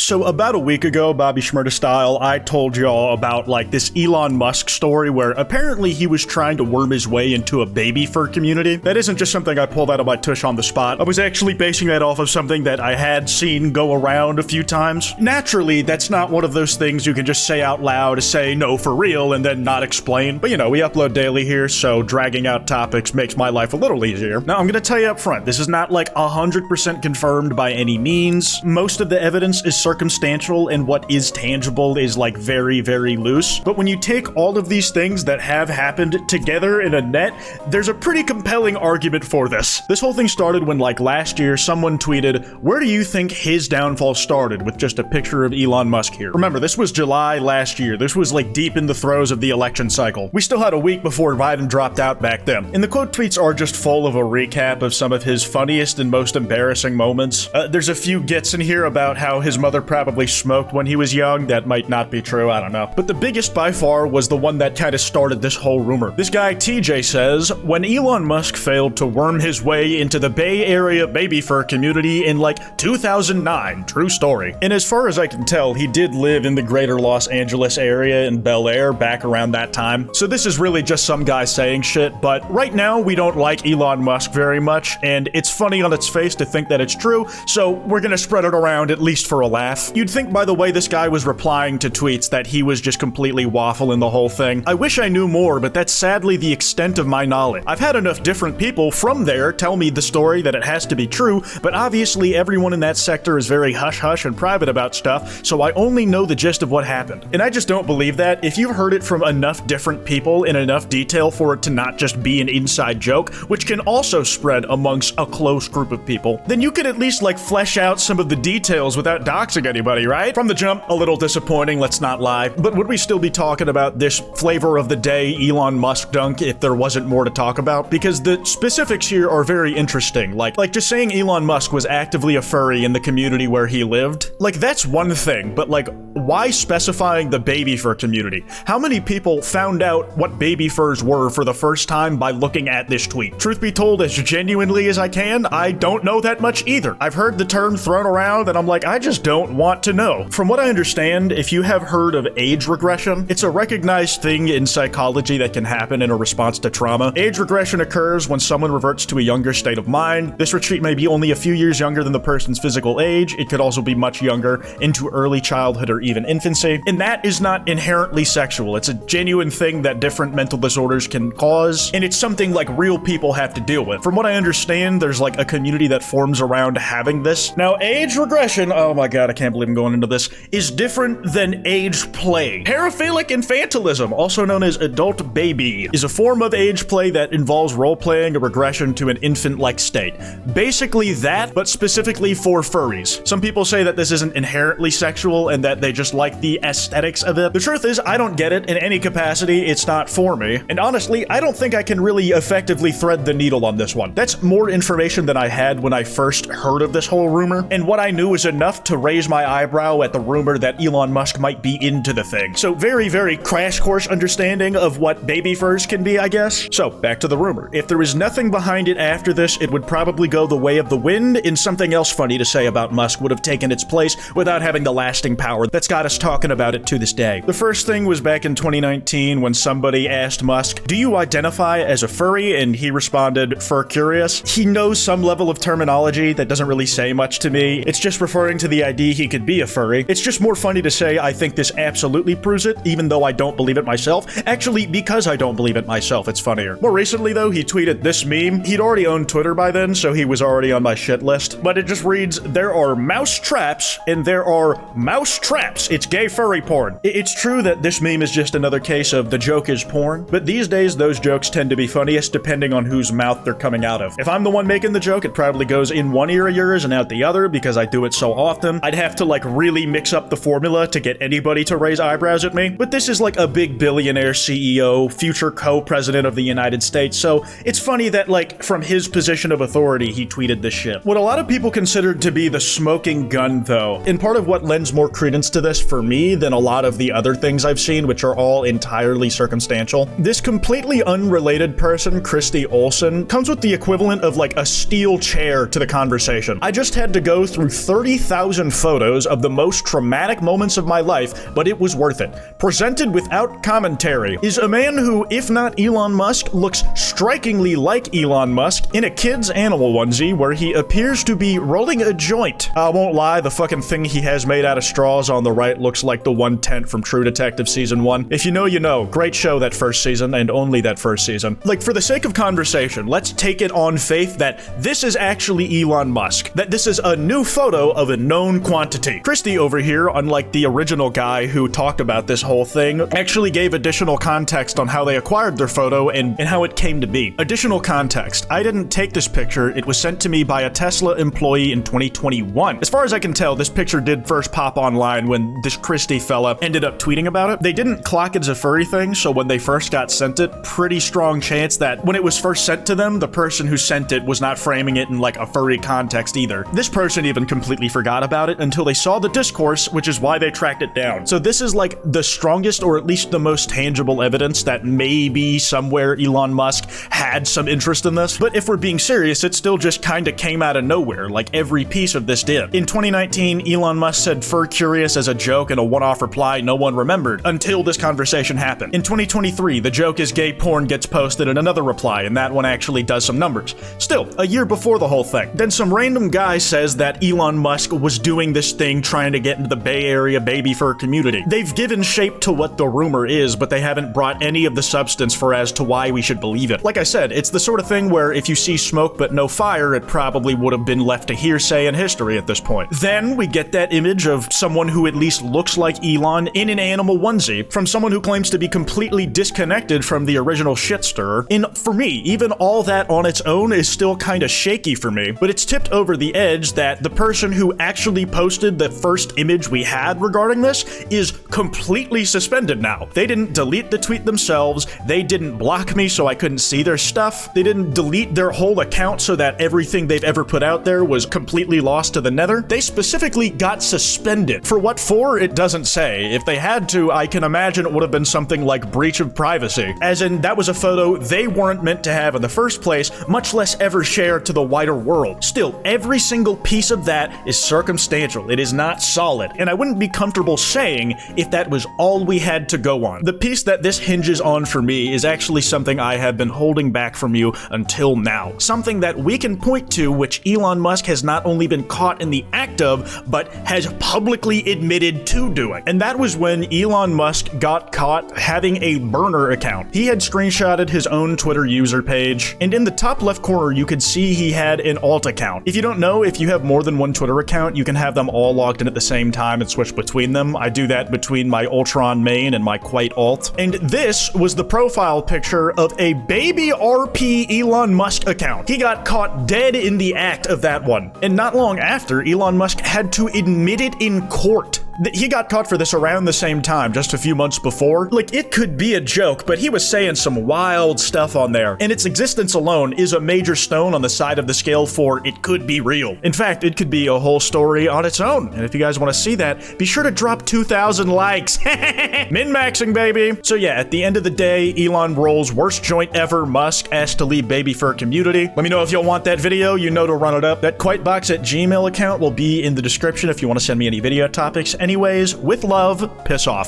So about a week ago, Bobby Shmurda style, I told y'all about like this Elon Musk story where apparently he was trying to worm his way into a baby fur community. That isn't just something I pulled out of my tush on the spot. I was actually basing that off of something that I had seen go around a few times. Naturally, that's not one of those things you can just say out loud, say no for real, and then not explain. But you know, we upload daily here, so dragging out topics makes my life a little easier. Now, I'm gonna tell you up front, this is not like 100% confirmed by any means. Most of the evidence is circumstantial, and what is tangible is like very, very loose. But when you take all of these things that have happened together in a net, there's a pretty compelling argument for this. This whole thing started when like last year, someone tweeted, "Where do you think his downfall started?" with just a picture of Elon Musk here. Remember, this was July last year. This was like deep in the throes of the election cycle. We still had a week before Biden dropped out back then. And the quote tweets are just full of a recap of some of his funniest and most embarrassing moments. There's a few gets in here about how his mother probably smoked when he was young. That might not be true, I don't know. But the biggest by far was the one that kind of started this whole rumor. This guy TJ says, when Elon Musk failed to worm his way into the Bay Area baby fur community in like 2009, true story. And as far as I can tell, he did live in the greater Los Angeles area in Bel Air back around that time. So this is really just some guy saying shit, but right now we don't like Elon Musk very much, and it's funny on its face to think that it's true, so we're gonna spread it around at least for a laugh. You'd think by the way this guy was replying to tweets that he was just completely waffling the whole thing. I wish I knew more, but that's sadly the extent of my knowledge. I've had enough different people from there tell me the story that it has to be true, but obviously everyone in that sector is very hush-hush and private about stuff, so I only know the gist of what happened. And I just don't believe that. If you've heard it from enough different people in enough detail for it to not just be an inside joke, which can also spread amongst a close group of people, then you could at least like flesh out some of the details without doxing anybody, right? From the jump, a little disappointing, let's not lie. But would we still be talking about this flavor of the day Elon Musk dunk if there wasn't more to talk about? Because the specifics here are very interesting. Like just saying Elon Musk was actively a furry in the community where he lived, like that's one thing, but like why specifying the baby fur community? How many people found out what baby furs were for the first time by looking at this tweet? Truth be told, as genuinely as I can, I don't know that much either. I've heard the term thrown around and I'm like, I just don't want to know. From what I understand, if you have heard of age regression, it's a recognized thing in psychology that can happen in a response to trauma. Age regression occurs when someone reverts to a younger state of mind. This retreat may be only a few years younger than the person's physical age. It could also be much younger, into early childhood or even infancy. And that is not inherently sexual. It's a genuine thing that different mental disorders can cause, and it's something like real people have to deal with. From what I understand, there's like a community that forms around having this. Now, age regression, oh my god, I can't believe I'm going into this, is different than age play. Paraphilic infantilism, also known as adult baby, is a form of age play that involves role-playing a regression to an infant-like state. Basically that, but specifically for furries. Some people say that this isn't inherently sexual and that they just like the aesthetics of it. The truth is, I don't get it in any capacity. It's not for me. And honestly, I don't think I can really effectively thread the needle on this one. That's more information than I had when I first heard of this whole rumor, and what I knew was enough to raise my eyebrow at the rumor that Elon Musk might be into the thing. So very, very crash course understanding of what baby furs can be, I guess. So back to the rumor. If there was nothing behind it after this, it would probably go the way of the wind, and something else funny to say about Musk would have taken its place without having the lasting power that's got us talking about it to this day. The first thing was back in 2019 when somebody asked Musk, "Do you identify as a furry?" and he responded, "Fur curious." He knows some level of terminology that doesn't really say much to me. It's just referring to the idea he could be a furry. It's just more funny to say I think this absolutely proves it, even though I don't believe it myself. Actually, because I don't believe it myself, it's funnier. More recently though, he tweeted this meme. He'd already owned Twitter by then, so he was already on my shit list. But it just reads, "There are mouse traps and there are mouse traps. It's gay furry porn." It's true that this meme is just another case of the joke is porn, but these days those jokes tend to be funniest depending on whose mouth they're coming out of. If I'm the one making the joke, it probably goes in one ear of yours and out the other because I do it so often. I'd have to like really mix up the formula to get anybody to raise eyebrows at me. But this is like a big billionaire CEO, future co-president of the United States, so it's funny that like from his position of authority he tweeted this shit. What a lot of people considered to be the smoking gun though, and part of what lends more credence to this for me than a lot of the other things I've seen, which are all entirely circumstantial. This completely unrelated person, Christy Olsen, comes with the equivalent of like a steel chair to the conversation. I just had to go through 30,000 photos of the most traumatic moments of my life, but it was worth it. Presented without commentary is a man who, if not Elon Musk, looks strikingly like Elon Musk in a kid's animal onesie where he appears to be rolling a joint. I won't lie, the fucking thing he has made out of straws on the right looks like the one tent from True Detective Season 1. If you know, you know. Great show that first season, and only that first season. Like, for the sake of conversation, let's take it on faith that this is actually Elon Musk. That this is a new photo of a known quantity. Christy over here, unlike the original guy who talked about this whole thing, actually gave additional context on how they acquired their photo and how it came to be. Additional context. I didn't take this picture. It was sent to me by a Tesla employee in 2021. As far as I can tell, this picture did first pop online when this Christy fella ended up tweeting about it. They didn't clock it as a furry thing, so when they first got sent it, pretty strong chance that when it was first sent to them, the person who sent it was not framing it in like a furry context either. This person even completely forgot about it until they saw the discourse, which is why they tracked it down. So this is like the strongest, or at least the most tangible evidence that maybe somewhere Elon Musk had some interest in this. But if we're being serious, it still just kinda came out of nowhere, like every piece of this did. In 2019, Elon Musk said "fur curious" as a joke in a one-off reply no one remembered until this conversation happened. In 2023, the joke is gay porn gets posted in another reply, and that one actually does some numbers. Still, a year before the whole thing. Then some random guy says that Elon Musk was doing this thing trying to get into the Bay Area baby fur community. They've given shape to what the rumor is, but they haven't brought any of the substance for as to why we should believe it. Like I said, it's the sort of thing where if you see smoke but no fire, it probably would have been left to hearsay and history at this point. Then we get that image of someone who at least looks like Elon in an animal onesie from someone who claims to be completely disconnected from the original shit stirrer. And for me, even all that on its own is still kind of shaky for me, but it's tipped over the edge that the person who actually posted the first image we had regarding this is completely suspended now. They didn't delete the tweet themselves, they didn't block me so I couldn't see their stuff, they didn't delete their whole account so that everything they've ever put out there was completely lost to the nether. They specifically got suspended. For what for, it doesn't say. If they had to, I can imagine it would have been something like breach of privacy. As in, that was a photo they weren't meant to have in the first place, much less ever share to the wider world. Still, every single piece of that is circumstantial. It is not solid, and I wouldn't be comfortable saying if that was all we had to go on. The piece that this hinges on for me is actually something I have been holding back from you until now. Something that we can point to which Elon Musk has not only been caught in the act of, but has publicly admitted to doing. And that was when Elon Musk got caught having a burner account. He had screenshotted his own Twitter user page, and in the top left corner you could see he had an alt account. If you don't know, if you have more than one Twitter account, you can have them all logged in at the same time and switch between them. I do that between my Ultron main and my Quite alt. And this was the profile picture of a baby RP Elon Musk account. He got caught dead in the act of that one. And not long after, Elon Musk had to admit it in court. He got caught for this around the same time, just a few months before. Like, it could be a joke, but he was saying some wild stuff on there, and its existence alone is a major stone on the side of the scale for it could be real. In fact, it could be a whole story on its own, and if you guys want to see that, be sure to drop 2,000 likes. Min-maxing, baby! So yeah, at the end of the day, Elon rolls worst joint ever, Musk asked to leave baby fur community. Let me know if you'll want that video, you know to run it up. That kwytebox@gmail account will be in the description if you want to send me any video topics. Anyways, with love, piss off.